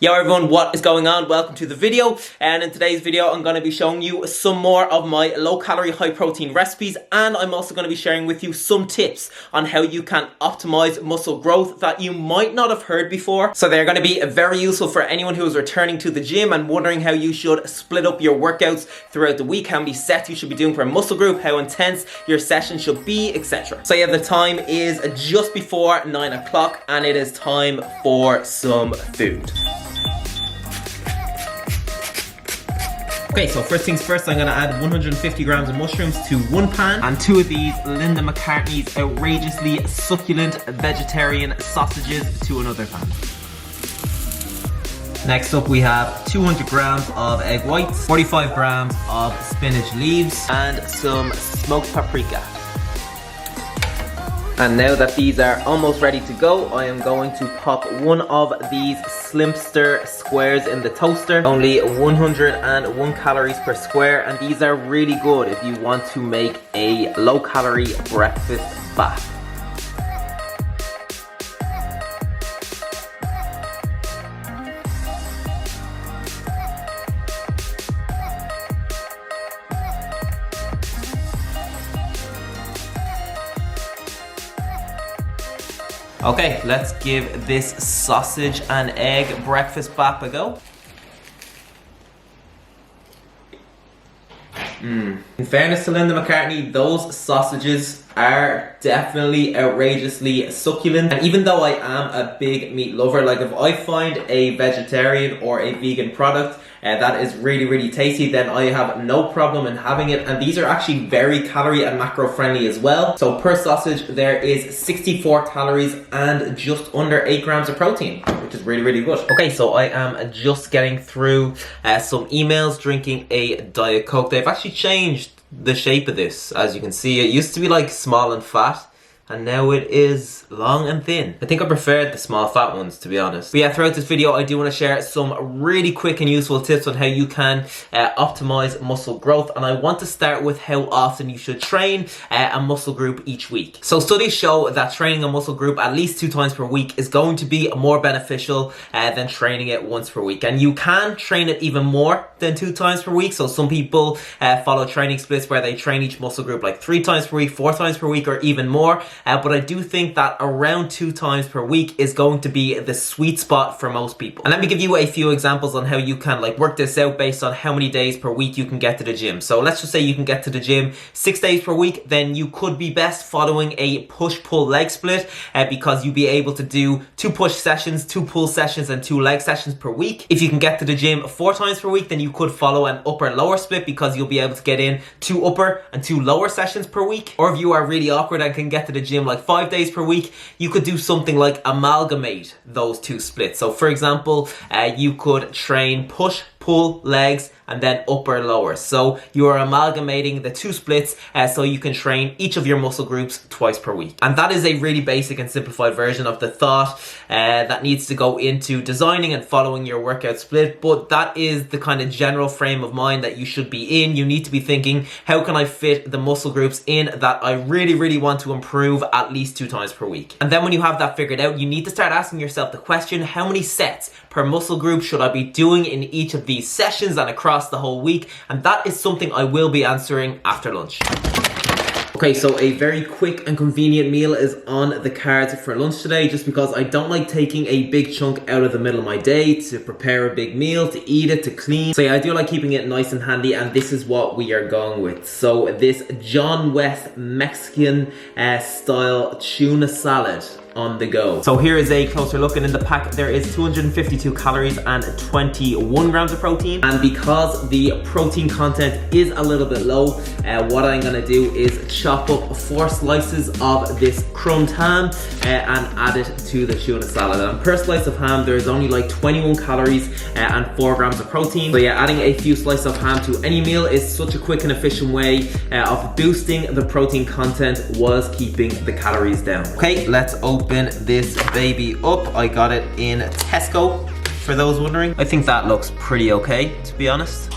Yo everyone, what is going on? Welcome to the video, and in today's video I'm going to be showing you some more of my low calorie high protein recipes, and I'm also going to be sharing with you some tips on how you can optimize muscle growth that you might not have heard before. So they're going to be very useful for anyone who is returning to the gym and wondering how you should split up your workouts throughout the week, how many sets you should be doing per muscle group, how intense your session should be, etc. So yeah, the time is just before 9 o'clock and it is time for some food. Okay, so first things first, I'm going to add 150 grams of mushrooms to one pan and 2 of these Linda McCartney's outrageously succulent vegetarian sausages to another pan. Next up we have 200 grams of egg whites, 45 grams of spinach leaves and some smoked paprika. And now that these are almost ready to go, I am going to pop one of these slimster squares in the toaster. Only 101 calories per square, and these are really good if you want to make a low calorie breakfast bath. Okay, let's give this sausage and egg breakfast bath a go. In fairness to Linda McCartney, those sausages are definitely outrageously succulent. And even though I am a big meat lover, like if I find a vegetarian or a vegan product that is really tasty, then I have no problem in having it. And these are actually very calorie and macro friendly as well. So per sausage there is 64 calories and just under 8 grams of protein, which is really good. Okay, so I am just getting through some emails, drinking a Diet Coke. They've actually changed the shape of this. As you can see, it used to be like small and fat, and now it is long and thin. I think I preferred the small fat ones, to be honest. But yeah, throughout this video I do want to share some really quick and useful tips on how you can optimize muscle growth, and I want to start with how often you should train a muscle group each week. So studies show that training a muscle group at least 2 times per week is going to be more beneficial than training it once per week, and you can train it even more than 2 times per week. So some people follow training splits where they train each muscle group like 3 times per week, 4 times per week, or even more. But I do think that around 2 times per week is going to be the sweet spot for most people. And let me give you a few examples on how you can work this out based on how many days per week you can get to the gym. So let's just say you can get to the gym 6 days per week, then you could be best following a push-pull leg split because you'll be able to do 2 push sessions, 2 pull sessions, and 2 leg sessions per week. If you can get to the gym 4 times per week, then you could follow an upper-lower split because you'll be able to get in 2 upper and 2 lower sessions per week. Or if you are really awkward and can get to the gym like 5 days per week, you could do something like amalgamate those 2 splits. So for example, you could train push, pull, legs, and then upper lower. So you are amalgamating the 2 splits so you can train each of your muscle groups twice per week. And that is a really basic and simplified version of the thought that needs to go into designing and following your workout split, but that is the kind of general frame of mind that you should be in. You need to be thinking, how can I fit the muscle groups in that I really want to improve at least 2 times per week? And then when you have that figured out, you need to start asking yourself the question, how many sets per muscle group should I be doing in each of these sessions and across the whole week? And that is something I will be answering after lunch. Okay, so a very quick and convenient meal is on the cards for lunch today, just because I don't like taking a big chunk out of the middle of my day to prepare a big meal, to eat it, to clean. So yeah, I do like keeping it nice and handy, and this is what we are going with. So this John West Mexican style tuna salad on the go. So here is a closer look, and in the pack there is 252 calories and 21 grams of protein. And because the protein content is a little bit low, what I'm gonna do is chop up 4 slices of this crumbed ham and add it to the tuna salad. And per slice of ham there is only like 21 calories and 4 grams of protein. So yeah, adding a few slices of ham to any meal is such a quick and efficient way of boosting the protein content whilst keeping the calories down. Okay, let's open this baby up. I got it in Tesco, for those wondering. I think that looks pretty okay, to be honest.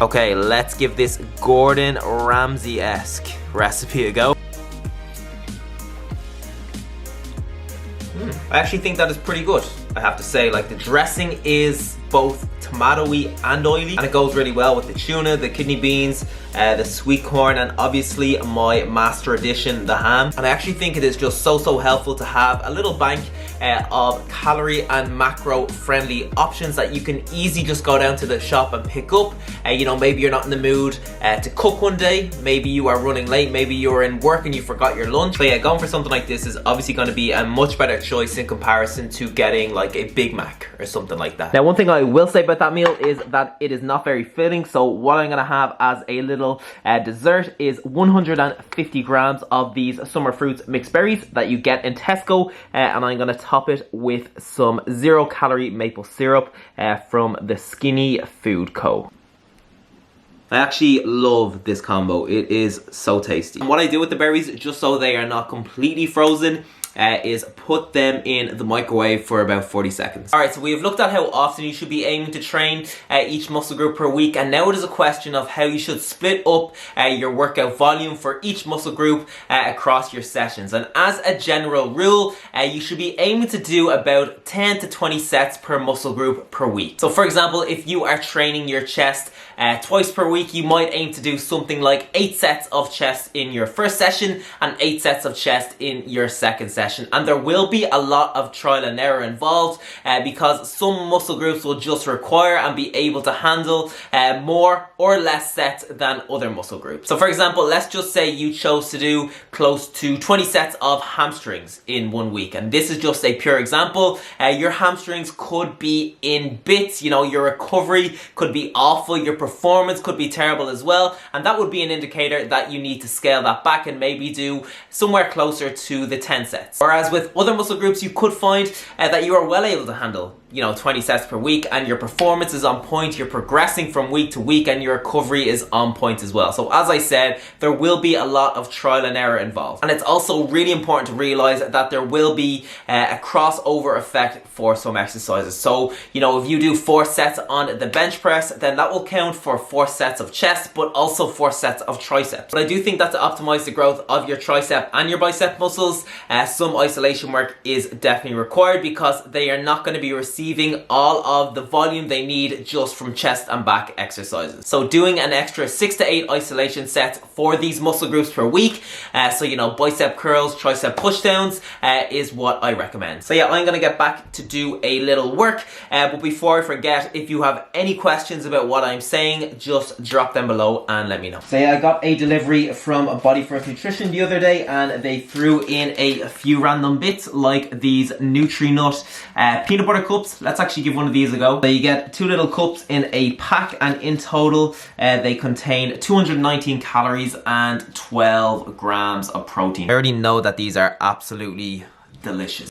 Okay, let's give this Gordon Ramsay-esque recipe to go. I actually think that is pretty good, I have to say. Like, the dressing is both tomatoey and oily, and it goes really well with the tuna, the kidney beans, the sweet corn, and obviously my master addition, the ham. And I actually think it is just so helpful to have a little bank of calorie and macro friendly options that you can easily just go down to the shop and pick up. You know, maybe you're not in the mood to cook one day, maybe you are running late, maybe you're in work and you forgot your lunch. So yeah, going for something like this is obviously going to be a much better choice in comparison to getting like a Big Mac or something like that. Now, one thing I will say about that meal is that it is not very filling. So what I'm going to have as a little dessert is 150 grams of these summer fruits mixed berries that you get in Tesco, and I'm going to top it with some 0-calorie maple syrup from the Skinny Food Co. I actually love this combo. It is so tasty. And what I do with the berries, just so they are not completely frozen, is put them in the microwave for about 40 seconds. Alright, so we have looked at how often you should be aiming to train each muscle group per week, and now it is a question of how you should split up your workout volume for each muscle group across your sessions. And as a general rule, you should be aiming to do about 10 to 20 sets per muscle group per week. So for example, if you are training your chest twice per week, you might aim to do something like 8 sets of chest in your first session and 8 sets of chest in your second session. And there will be a lot of trial and error involved because some muscle groups will just require and be able to handle more or less sets than other muscle groups. So for example, let's just say you chose to do close to 20 sets of hamstrings in 1 week, and this is just a pure example. Your hamstrings could be in bits, you know, your recovery could be awful, your performance could be terrible as well, and that would be an indicator that you need to scale that back and maybe do somewhere closer to the 10 sets. Whereas with other muscle groups, you could find that you are well able to handle, you know, 20 sets per week, and your performance is on point, you're progressing from week to week, and your recovery is on point as well. So as I said, there will be a lot of trial and error involved. And it's also really important to realize that there will be a crossover effect for some exercises. So, you know, if you do 4 sets on the bench press, then that will count for 4 sets of chest, but also 4 sets of triceps. But I do think that to optimize the growth of your tricep and your bicep muscles, some isolation work is definitely required, because they are not going to be receiving all of the volume they need just from chest and back exercises. So doing an extra 6 to 8 isolation sets for these muscle groups per week, so you know, bicep curls, tricep pushdowns, is what I recommend. So yeah, I'm going to get back to do a little work, but before I forget, if you have any questions about what I'm saying, just drop them below and let me know. So yeah, I got a delivery from Body First Nutrition the other day, and they threw in a few random bits like these Nutri-Nut peanut butter cups. Let's actually give one of these a go. So you get 2 little cups in a pack, and in total they contain 219 calories and 12 grams of protein. I already know that these are absolutely delicious.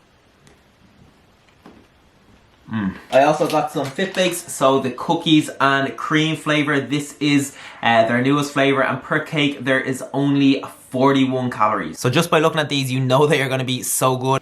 I also got some Fit Bakes, so the cookies and cream flavor. This is their newest flavor, and per cake there is only 41 calories. So just by looking at these, you know they are going to be so good.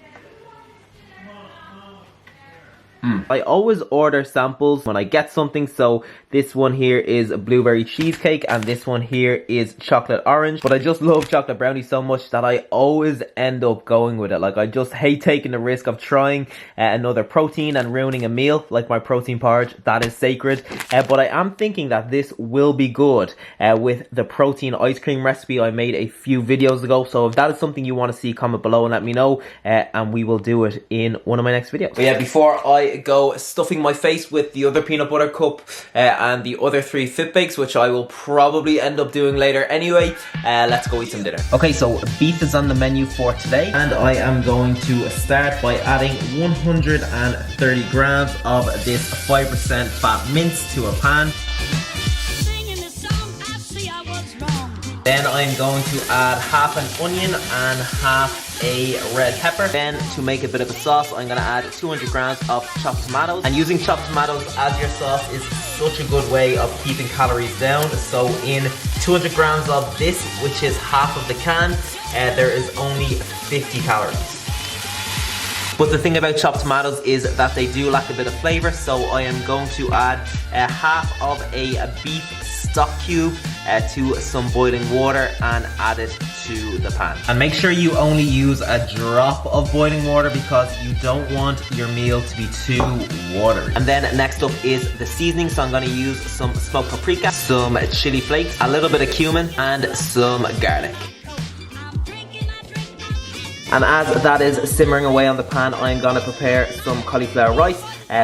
I always order samples when I get something, so this one here is a blueberry cheesecake and this one here is chocolate orange, but I just love chocolate brownie so much that I always end up going with it. Like, I just hate taking the risk of trying another protein and ruining a meal like my protein porridge. That is sacred, but I am thinking that this will be good with the protein ice cream recipe I made a few videos ago. So if that is something you want to see, comment below and let me know, and we will do it in one of my next videos. But yeah, before I go stuffing my face with the other peanut butter cup and the other 3 Fit Bakes, which I will probably end up doing later anyway, let's go eat some dinner. Okay, so beef is on the menu for today, and I am going to start by adding 130 grams of this 5% fat mince to a pan. Then I'm going to add half an onion and half a red pepper. Then to make a bit of a sauce, I'm going to add 200 grams of chopped tomatoes. And using chopped tomatoes as your sauce is such a good way of keeping calories down. So in 200 grams of this, which is half of the can, there is only 50 calories. But the thing about chopped tomatoes is that they do lack a bit of flavor, so I am going to add half of a beef stock cube to some boiling water and add it to the pan. And make sure you only use a drop of boiling water because you don't want your meal to be too watery. And then next up is the seasoning. So I'm going to use some smoked paprika, some chili flakes, a little bit of cumin, and some garlic. And as that is simmering away on the pan, I'm going to prepare some cauliflower rice.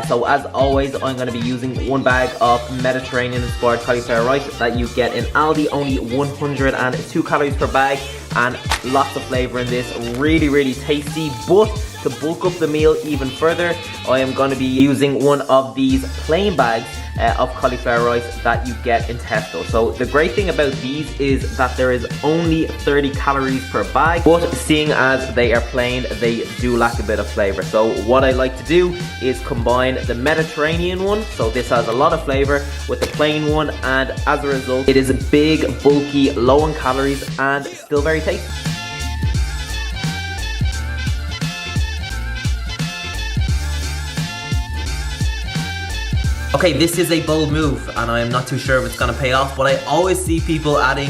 So as always, I'm going to be using 1 bag of Mediterranean inspired cauliflower rice that you get in Aldi, only 102 calories per bag, and lots of flavour in this, really tasty. But to bulk up the meal even further, I am going to be using one of these plain bags of cauliflower rice that you get in Tesco. So the great thing about these is that there is only 30 calories per bag, but seeing as they are plain, they do lack a bit of flavour. So what I like to do is combine the Mediterranean one, so this has a lot of flavour, with the plain one, and as a result it is big, bulky, low in calories, and still very tasty. Okay, this is a bold move and I am not too sure if it's gonna pay off, but I always see people adding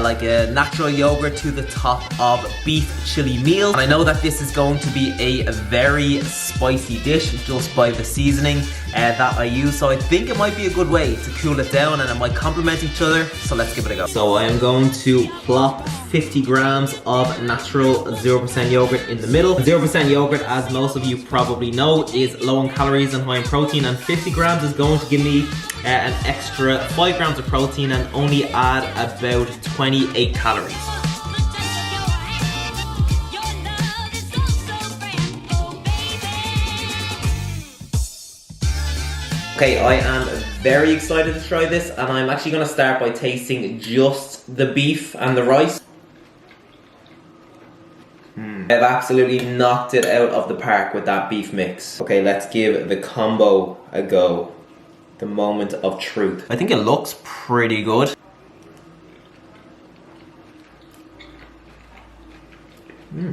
like a natural yogurt to the top of beef chili meals. And I know that this is going to be a very spicy dish just by the seasoning that I use. So I think it might be a good way to cool it down and it might complement each other. So let's give it a go. So I am going to plop 50 grams of natural 0% yogurt in the middle. 0% yogurt, as most of you probably know, is low in calories and high in protein, and 50 grams is going to give me an extra 5 grams of protein and only add about 28 calories. Okay, I am very excited to try this, and I'm actually going to start by tasting just the beef and the rice. I've absolutely knocked it out of the park with that beef mix. Okay, let's give the combo a go. The moment of truth. I think it looks pretty good.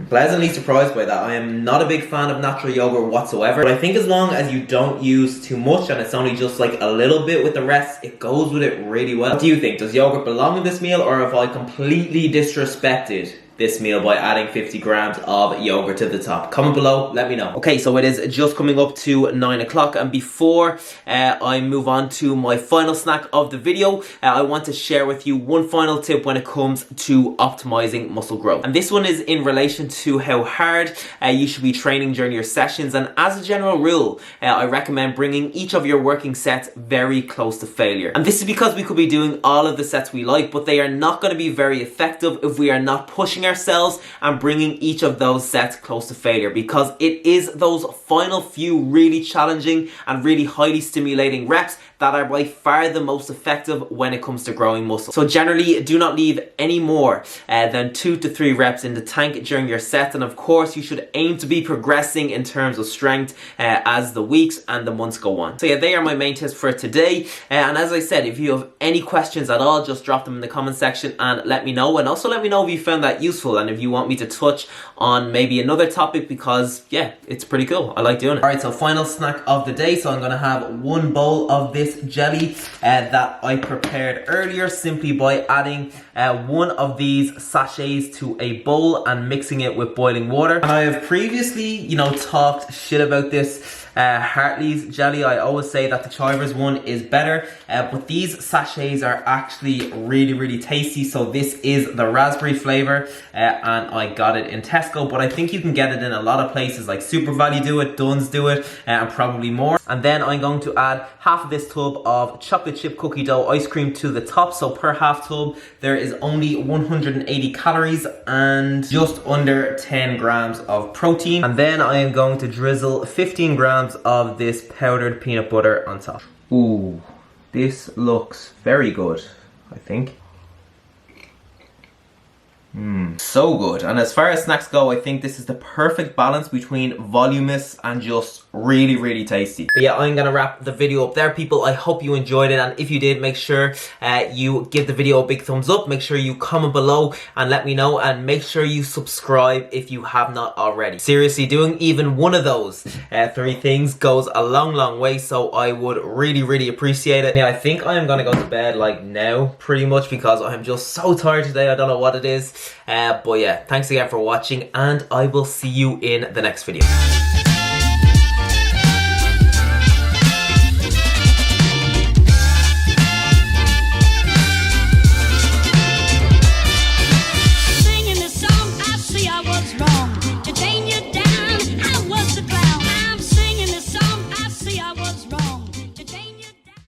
Pleasantly surprised by that. I am not a big fan of natural yogurt whatsoever, but I think as long as you don't use too much and it's only just like a little bit with the rest, it goes with it really well. What do you think? Does yogurt belong in this meal, or have I completely disrespected this meal by adding 50 grams of yogurt to the top? Comment below, let me know. Okay, so it is just coming up to 9 o'clock, and before I move on to my final snack of the video, I want to share with you one final tip when it comes to optimizing muscle growth. And this one is in relation to how hard you should be training during your sessions. And as a general rule, I recommend bringing each of your working sets very close to failure. And this is because we could be doing all of the sets we like, but they are not going to be very effective if we are not pushing ourselves and bringing each of those sets close to failure, because it is those final few really challenging and really highly stimulating reps that are by far the most effective when it comes to growing muscle. So generally, do not leave any more than 2 to 3 reps in the tank during your set, and of course you should aim to be progressing in terms of strength as the weeks and the months go on. So yeah, they are my main tips for today, and as I said, if you have any questions at all, just drop them in the comment section and let me know. And also let me know if you found that useful and if you want me to touch on maybe another topic, because yeah, it's pretty cool. I like doing it. Alright, so final snack of the day. So I'm going to have 1 bowl of this jelly that I prepared earlier simply by adding 1 of these sachets to a bowl and mixing it with boiling water. And I have previously, talked shit about this Hartley's jelly. I always say that the Chivers one is better, but these sachets are actually really tasty. So this is the raspberry flavor, and I got it in Tesco, but I think you can get it in a lot of places like Super Value do it, Dunn's do it, and probably more. And then I'm going to add half of this tub of chocolate chip cookie dough ice cream to the top. So per half tub there is only 180 calories and just under 10 grams of protein. And then I am going to drizzle 15 grams of this powdered peanut butter on top. Ooh, this looks very good, I think. So good. And as far as snacks go, I think this is the perfect balance between voluminous and just really, really tasty. But yeah, I'm gonna wrap the video up there, people. I hope you enjoyed it, and if you did, make sure you give the video a big thumbs up. Make sure you comment below and let me know, and make sure you subscribe if you have not already. Seriously, doing even one of those 3 things goes a long way, so I would really, really appreciate it. Yeah, I think I am gonna go to bed like now, pretty much, because I'm just so tired today. I don't know what it is. But yeah, thanks again for watching, and I will see you in the next video.